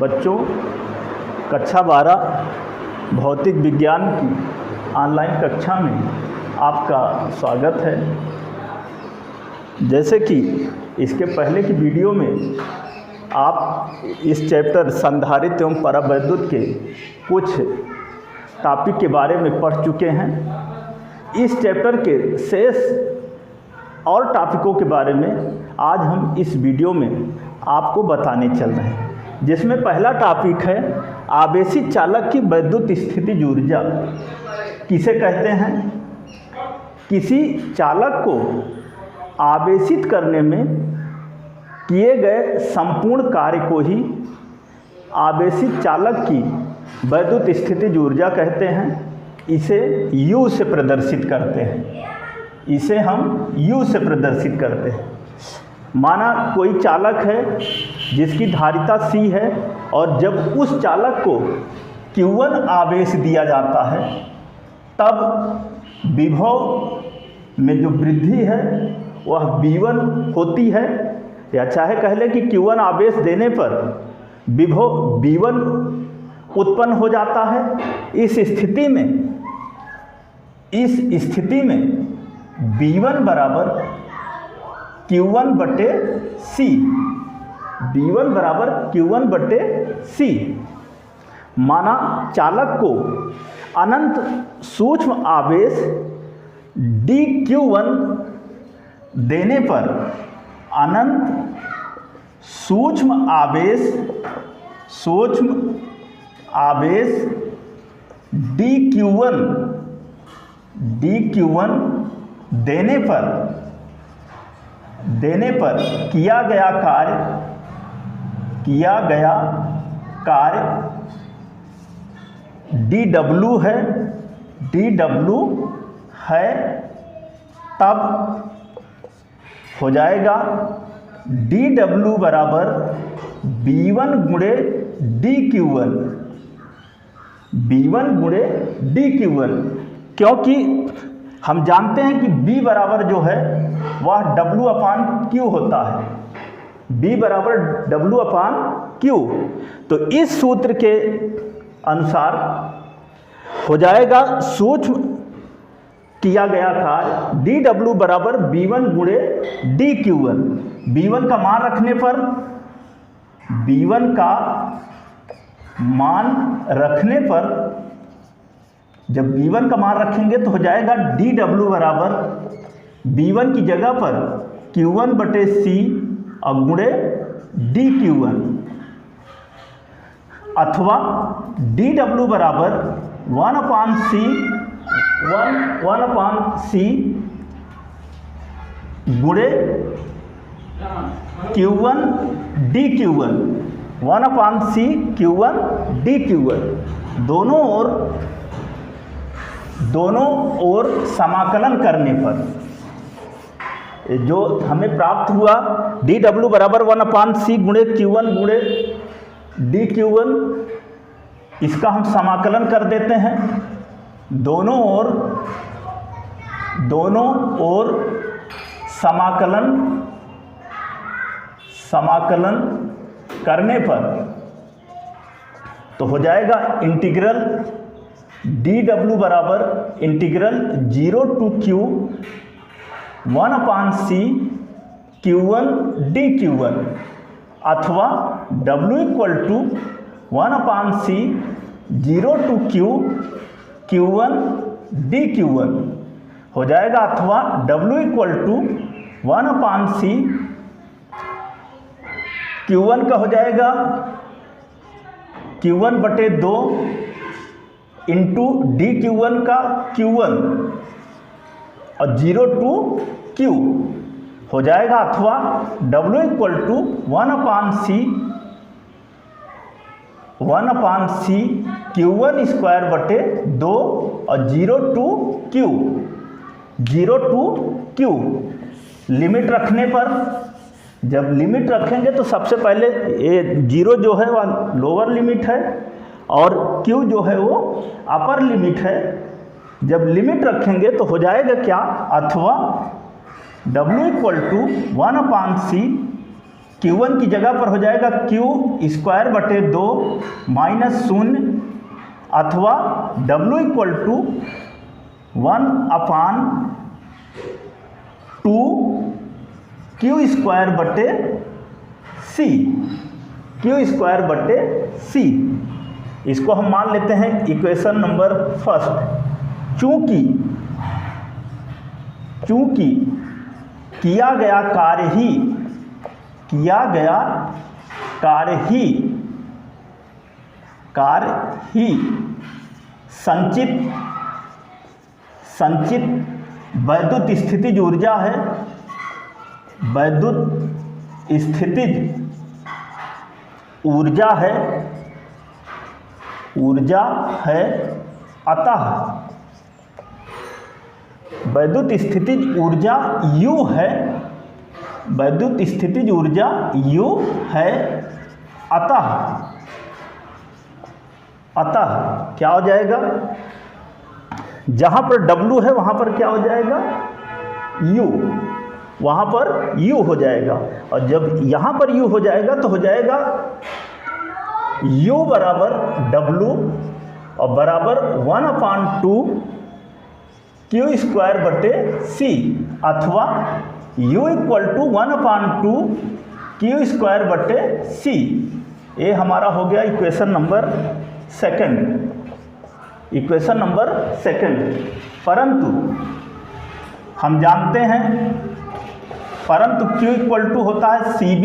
बच्चों, कक्षा 12 भौतिक विज्ञान की ऑनलाइन कक्षा में आपका स्वागत है। जैसे कि इसके पहले की वीडियो में आप इस चैप्टर संधारित्र एवं परावैद्युत के कुछ टॉपिक के बारे में पढ़ चुके हैं। इस चैप्टर के शेष और टॉपिकों के बारे में आज हम इस वीडियो में आपको बताने चल रहे हैं, जिसमें पहला टॉपिक है आवेशित चालक की वैद्युत स्थितिज ऊर्जा। किसे कहते हैं? किसी चालक को आवेशित करने में किए गए संपूर्ण कार्य को ही आवेशित चालक की वैद्युत स्थितिज ऊर्जा कहते हैं। इसे U से प्रदर्शित करते हैं। इसे हम U से प्रदर्शित करते हैं। माना कोई चालक है जिसकी धारिता C है और जब उस चालक को Q1 आवेश दिया जाता है तब विभव में जो वृद्धि है वह V1 होती है, या चाहे कह लें कि Q1 आवेश देने पर विभव V1 उत्पन्न हो जाता है। इस स्थिति में V1 बराबर Q1 बटे C, V1 बराबर Q1 बटे C। माना चालक को अनंत सूक्ष्म आवेश dQ1 देने पर अनंत सूक्ष्म आवेश dQ1 देने पर किया गया कार्य dW है, तब हो जाएगा dW बराबर V1 गुणे dQ1, V1 गुणे dQ1, क्योंकि हम जानते हैं कि B बराबर जो है वह W/Q होता है। B बराबर W/Q। तो इस सूत्र के अनुसार हो जाएगा सूक्ष्म किया गया कार्य dW बराबर V1 गुणे dQ1। V1 का मान रखने पर जब V1 का मान रखेंगे तो हो जाएगा dW बराबर V1 की जगह पर Q1 बटे C और गुणे dQ1, अथवा dW बराबर 1/C गुणे Q1 dQ1, 1/C Q1 dQ1। दोनों ओर समाकलन करने पर जो हमें प्राप्त हुआ dW बराबर 1/C गुणे Q1 गुणे dQ1, इसका हम समाकलन कर देते हैं। दोनों ओर समाकलन करने पर तो हो जाएगा इंटीग्रल dW बराबर integral 0 to Q 1/C Q1 dQ1, अथवा W equal to 1/C 0 to Q Q1 dQ1 हो जाएगा, अथवा W equal to 1/C Q1 का हो जाएगा Q1 बटे 2 इंटू dQ1 का Q1 और 0 to Q हो जाएगा, अथवा W equal to 1/C Q1 square बटे 2 और 0 to Q। लिमिट रखने पर, जब लिमिट रखेंगे तो सबसे पहले ये 0 जो है वह लोअर लिमिट है और Q जो है वो अपर लिमिट है। जब लिमिट रखेंगे तो हो जाएगा क्या, अथवा W equal to 1/C Q1 की जगह पर हो जाएगा Q²/2 माइनस 0 अथवा W equal to 1/2 Q²/C, Q²/C। इसको हम मान लेते हैं इक्वेशन नंबर फर्स्ट। चूंकि किया गया कार्य ही संचित वैद्युत स्थितिज ऊर्जा है, अतः वैद्युत स्थितिज ऊर्जा U है, अतः क्या हो जाएगा, जहां पर W है वहां पर क्या हो जाएगा, U, वहां पर U हो जाएगा। और जब यहां पर U हो जाएगा तो हो जाएगा U बराबर W और बराबर 1/2 Q²/C अथवा U इक्वल टू 1/2 Q²/C। ये हमारा हो गया इक्वेशन नंबर सेकंड। परंतु हम जानते हैं Q इक्वल टू होता है CB,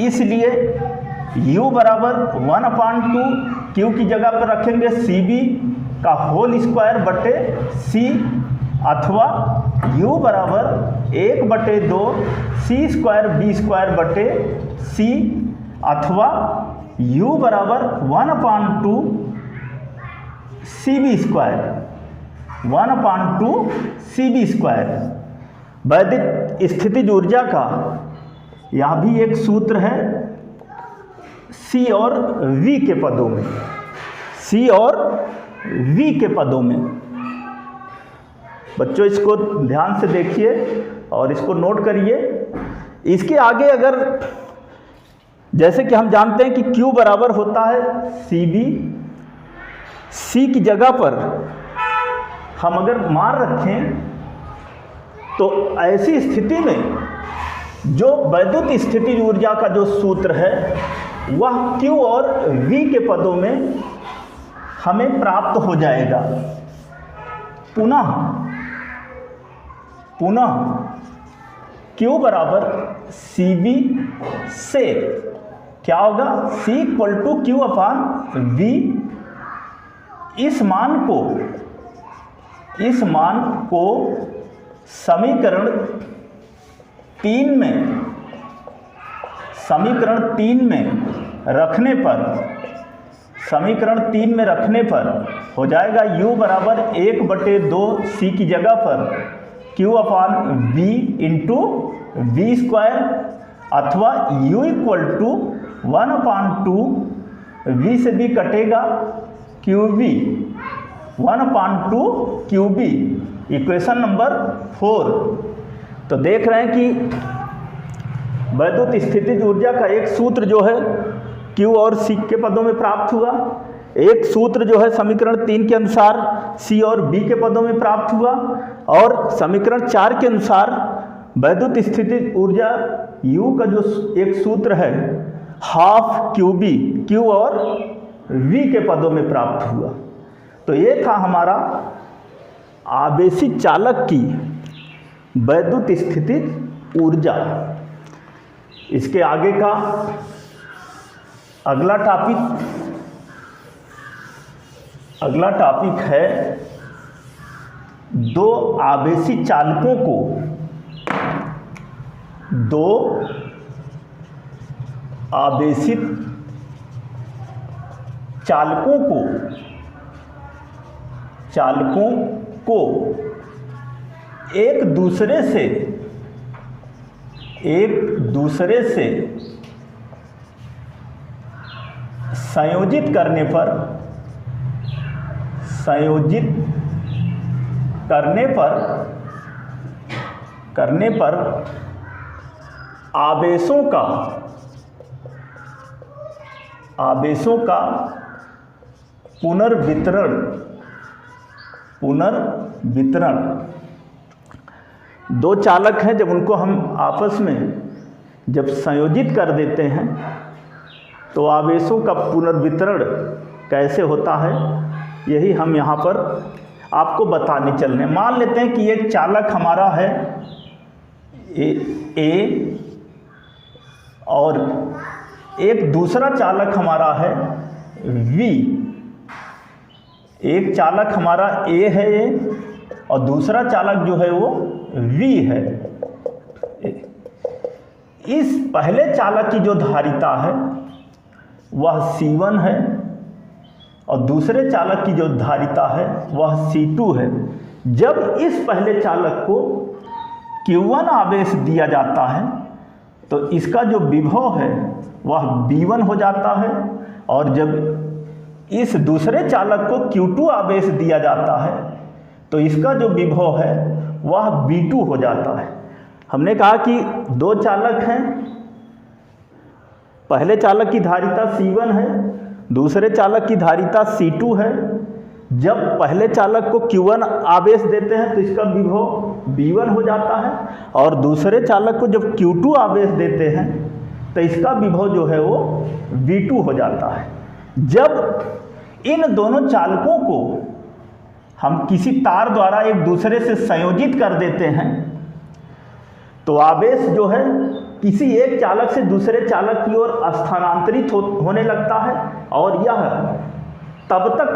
इसलिए U बराबर 1/2 Q की जगह पर रखेंगे CB का होल स्क्वायर/C अथवा U बराबर 1/2 C²B²/C अथवा U बराबर 1/2 CB²। वैद्युत स्थितिज ऊर्जा का यहाँ भी एक सूत्र है C और V के पदों में। बच्चों इसको ध्यान से देखिए और इसको नोट करिए। इसके आगे अगर जैसे कि हम जानते हैं कि Q बराबर होता है CB, C की जगह पर हम अगर मान रखें तो ऐसी स्थिति में जो वैद्युत स्थितिज ऊर्जा का जो सूत्र है वह Q और V के पदों में हमें प्राप्त हो जाएगा। पुनः Q बराबर CB से क्या होगा, C इक्वल टू Q/V। इस मान को समीकरण 3 में रखने पर हो जाएगा U बराबर 1/2 C की जगह पर Q/V इंटू V² अथवा U इक्वल टू 1/2 V से भी कटेगा QV 1/2 QV। Equation number 4। तो देख रहे हैं कि वैद्युत स्थितिज ऊर्जा का एक सूत्र जो है Q और C के पदों में प्राप्त हुआ, एक सूत्र जो है समीकरण 3 के अनुसार C और B के पदों में प्राप्त हुआ, और समीकरण 4 के अनुसार वैद्युत स्थितिज ऊर्जा U का जो एक सूत्र है 1/2 QB Q और V के पदों में प्राप्त हुआ। तो ये था हमारा आवेशित चालक की वैद्युत स्थितिज ऊर्जा। इसके आगे का अगला टॉपिक है दो आवेशित चालकों को एक दूसरे से संयोजित करने पर आवेशों का आवेशों का पुनर्वितरण दो चालक हैं, जब उनको हम आपस में जब संयोजित कर देते हैं तो आवेशों का पुनर्वितरण कैसे होता है, यही हम यहाँ पर आपको बताने चल रहे हैं। मान लेते हैं कि एक चालक हमारा है ए और एक दूसरा चालक हमारा है V। एक चालक हमारा A है और दूसरा चालक जो है वो V है। इस पहले चालक की जो धारिता है वह C1 है और दूसरे चालक की जो धारिता है वह C2 है। जब इस पहले चालक को Q1 आवेश दिया जाता है तो इसका जो विभव है वह V1 हो जाता है, और जब इस दूसरे चालक को Q2 आवेश दिया जाता है तो इसका जो विभव है वह V2 हो जाता है। हमने कहा कि दो चालक हैं, पहले चालक की धारिता C1 है, दूसरे चालक की धारिता C2 है। जब पहले चालक को Q1 आवेश देते हैं तो इसका विभव V1 हो जाता है, और दूसरे चालक को जब Q2 आवेश देते हैं तो इसका विभव जो है वो V2 हो जाता है। जब इन दोनों चालकों को हम किसी तार द्वारा एक दूसरे से संयोजित कर देते हैं तो आवेश जो है किसी एक चालक से दूसरे चालक की ओर स्थानांतरित होने लगता है, और यह तब तक,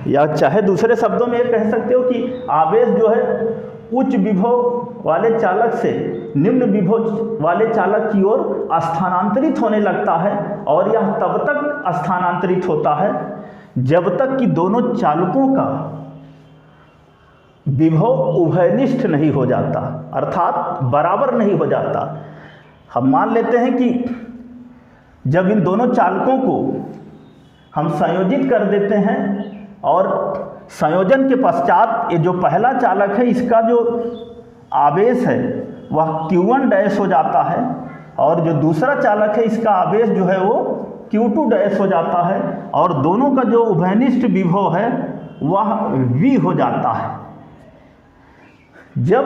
या चाहे दूसरे शब्दों में ये कह सकते हो कि आवेश जो है उच्च विभव वाले चालक से निम्न विभव वाले चालक की ओर स्थानांतरित होने लगता है, और यह तब तक स्थानांतरित होता है जब तक कि दोनों चालकों का विभव उभयनिष्ठ नहीं हो जाता, अर्थात बराबर नहीं हो जाता। हम मान लेते हैं कि जब इन दोनों चालकों को हम संयोजित कर देते हैं और संयोजन के पश्चात ये जो पहला चालक है इसका जो आवेश है वह Q1 डैश हो जाता है, और जो दूसरा चालक है इसका आवेश जो है वो Q2 डैश हो जाता है, और दोनों का जो उभयनिष्ठ विभव है वह V हो जाता है। जब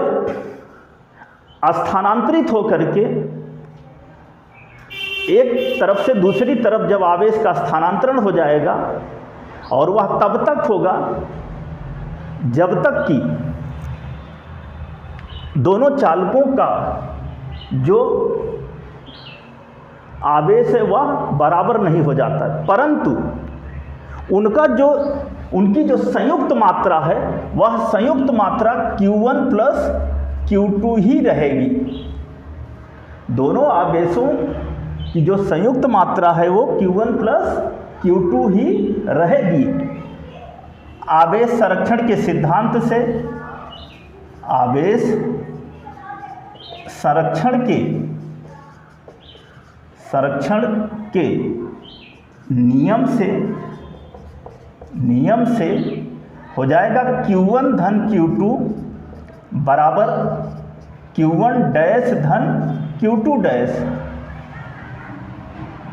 स्थानांतरित होकर के एक तरफ से दूसरी तरफ जब आवेश का स्थानांतरण हो जाएगा, और वह तब तक होगा जब तक कि दोनों चालकों का जो आवेश है वह बराबर नहीं हो जाता, परंतु उनकी जो संयुक्त मात्रा है वह संयुक्त मात्रा Q1 प्लस Q2 ही रहेगी। दोनों आवेशों की जो संयुक्त मात्रा है वो Q1 प्लस Q2 ही रहेगी। आवेश संरक्षण के सिद्धांत से, आवेश संरक्षण के नियम से हो जाएगा Q1 धन Q2 बराबर Q1 डैश धन Q2 डैश,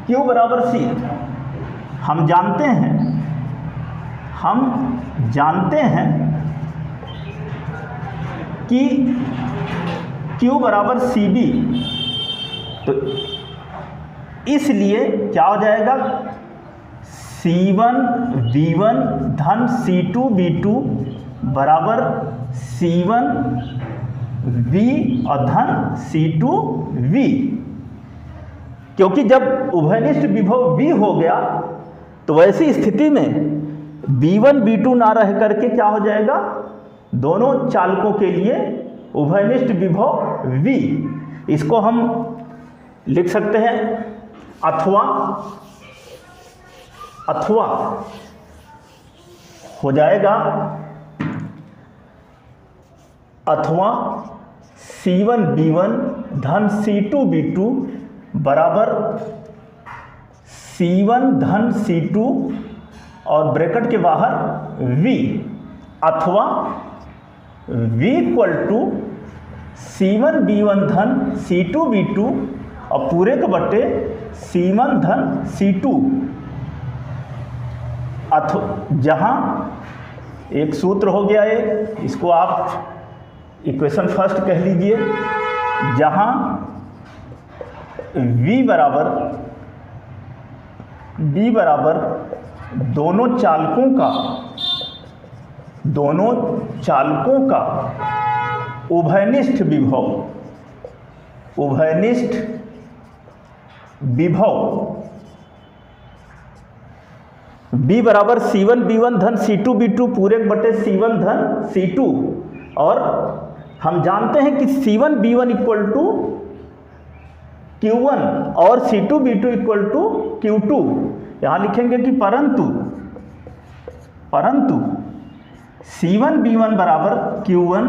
Q बराबर C। हम जानते हैं कि Q बराबर CB, तो इसलिए क्या हो जाएगा C1 V1 धन C2 V2 बराबर C1 V और धन C2 V। क्योंकि जब उभयनिष्ठ विभव V हो गया तो वैसी स्थिति में V1 V2 ना रह करके क्या हो जाएगा, दोनों चालकों के लिए उभयनिष्ठ विभव V। इसको हम लिख सकते हैं अथवा हो जाएगा अथवा C1 V1 धन C2 V2 बराबर C1 धन C2 और ब्रैकेट के बाहर V, अथवा V equal to C1 V1 धन C2 V2 और पूरे के बट्टे C1 धन C2 जहाँ एक सूत्र हो गया है, इसको आप इक्वेशन फर्स्ट कह लीजिए, जहाँ v बराबर दोनों चालकों का उभयनिष्ठ विभव b बराबर C1 B1 धन C2 B2 पूरे बटे C1 धन C2, और हम जानते हैं कि C1 B1 equal to Q1 और C2 B2 equal to Q2। यहाँ लिखेंगे कि परंतु C1 B1 बराबर Q1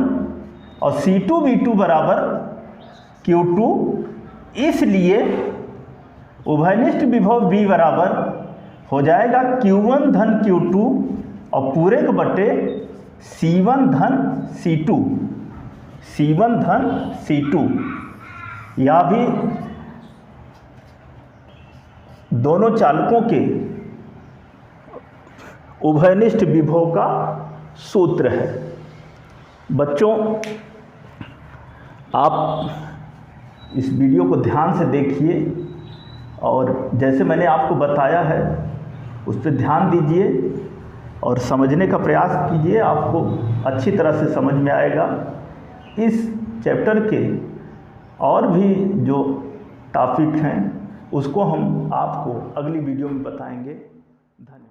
और C2 B2 बराबर Q2, इसलिए उभयनिष्ठ विभव V बराबर हो जाएगा Q1 धन Q2 और पूरे के बटे C1 धन C2। यह भी दोनों चालकों के उभयनिष्ठ विभव का सूत्र है। बच्चों, आप इस वीडियो को ध्यान से देखिए और जैसे मैंने आपको बताया है उस पर ध्यान दीजिए और समझने का प्रयास कीजिए, आपको अच्छी तरह से समझ में आएगा। इस चैप्टर के और भी जो टॉपिक हैं उसको हम आपको अगली वीडियो में बताएंगे। धन्यवाद।